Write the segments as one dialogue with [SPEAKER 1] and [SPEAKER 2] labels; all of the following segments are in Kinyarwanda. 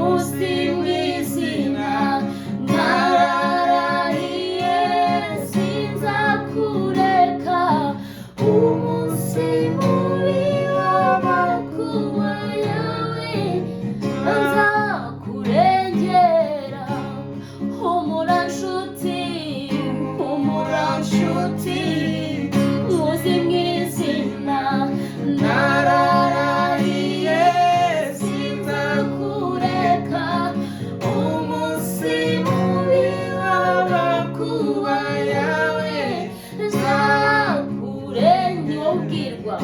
[SPEAKER 1] muzi mw'izina nararahiye sinzakureka umunsi mubi w'amakuba yawe nzakurengera humura nshuti muzi mw'izina nararahiye sinzakureka umunsi mubi w'amakuba yawe nzakurengera ubwirwa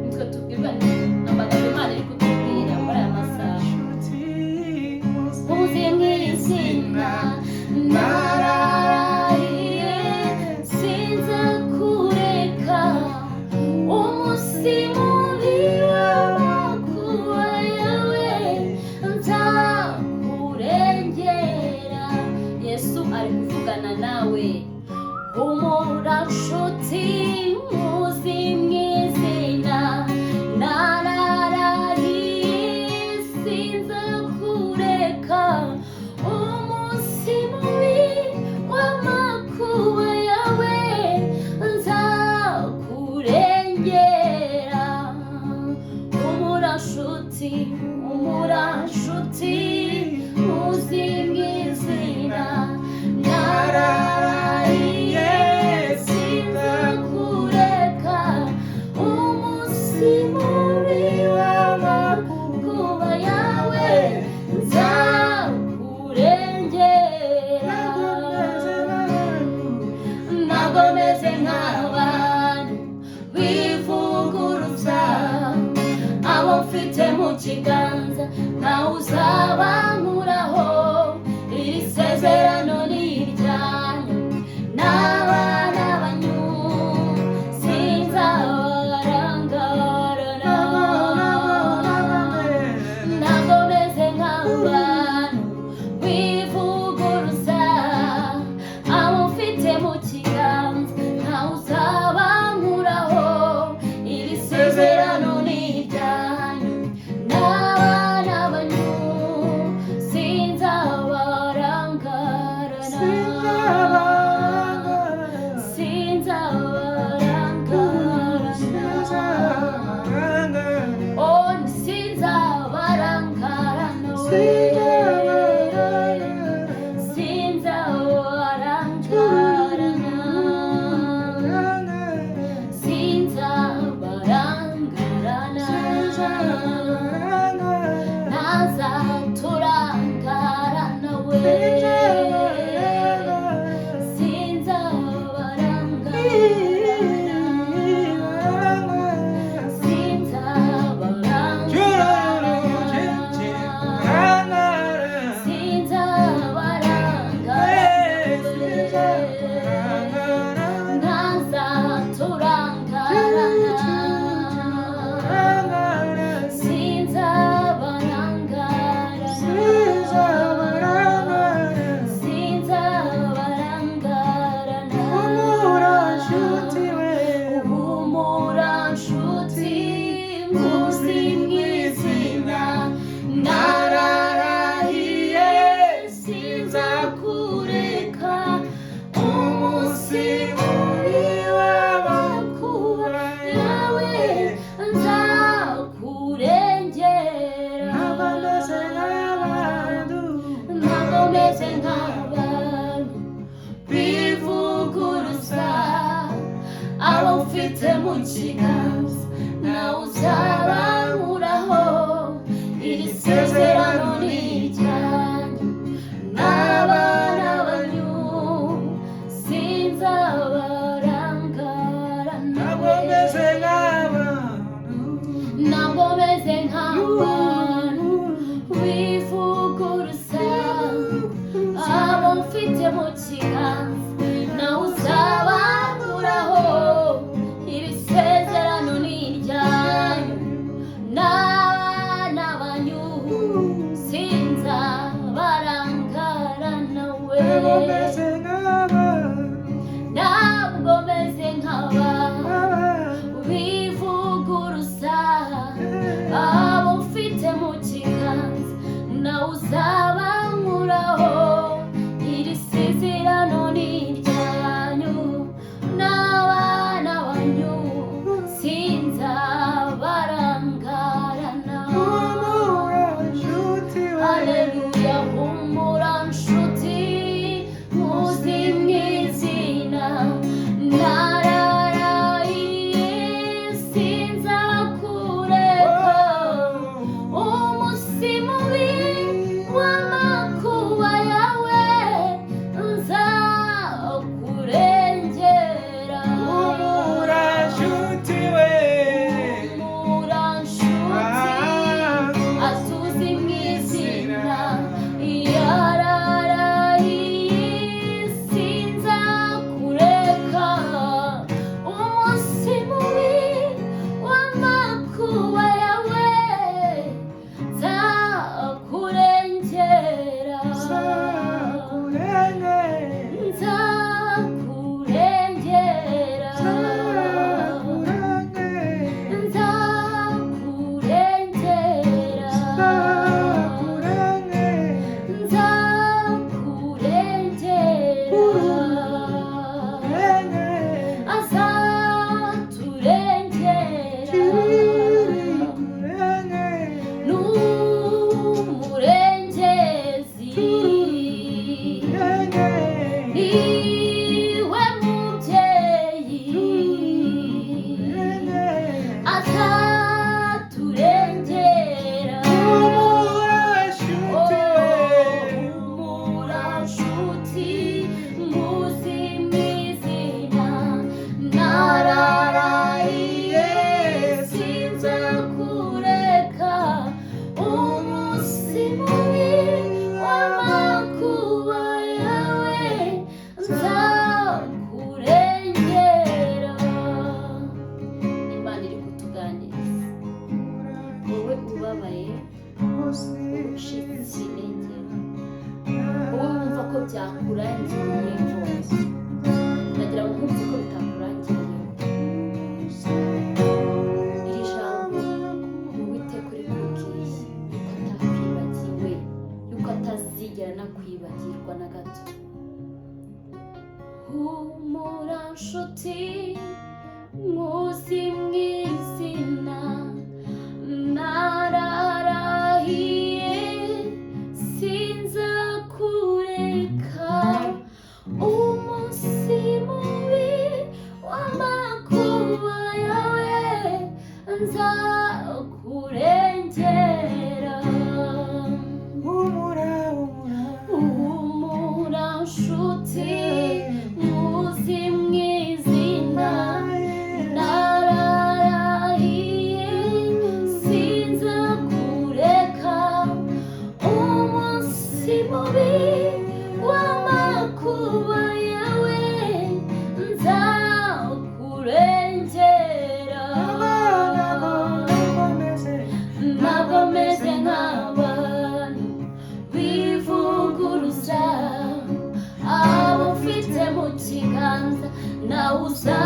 [SPEAKER 1] nitwe tubwirwa amagambo Imana iri kutubwira muri aya masaha muzi mw'izina nararahiye sinzakureka umunsi mubi w'amakuba yawe nzakurengera. Yesu ari kuvugana nawe. Humura nshuti muzi mw'izina nararahiye sinzakureka umunsi mubi w'amakuba yawe nzakurengera. Humura nshuti muzi mw'izina nararahiye sinzakureka umunsi mubi w'amakuba yawe nzakurengera. Ntabwo meze nk'abantu bivuguruza, abo mfite mu kiganza ntawe uzabankuraho. Iri sezerano ni iryanyu n'abana banyu sinzabarangarana. Ntabwo meze nk'abantu bivuguruza, abo mfite mu kiganza ntawe uzabankuraho. Iri sezerano ni iryanyu n'abana banyu sinzabarangarana. Oh, sinzabarangarana we. Ntazaturangarana we. Ufite mu kiganza nawe uzabankuraho. Iri sezerano ni iryanyu n'abana banyu sinzabarangarana. Ntabwo meze nk'abantu bivuguruza, abo mfite mu kiganza nawe uzabankuraho. Iri sezerano ni iryanyu n'abana banyu sinzabarangarana we. Ntabwo meze nk'abantu bivuguruza, abo mfite mu kiganza nawe sinzigera nakwibagirwa na gato. Humura nshuti muzi mw'izina, nararahiye sinzakureka. Umunsi mubi w'amakuba yawe nzakurengera. Humura nshuti muzi mw'izina, nararahiye sinzakureka. Umunsi mubi w'amakuba yawe nzakurengera. Ntabwo meze nk'abantu bivuguruza, abo mfite mu kiganza nawe uza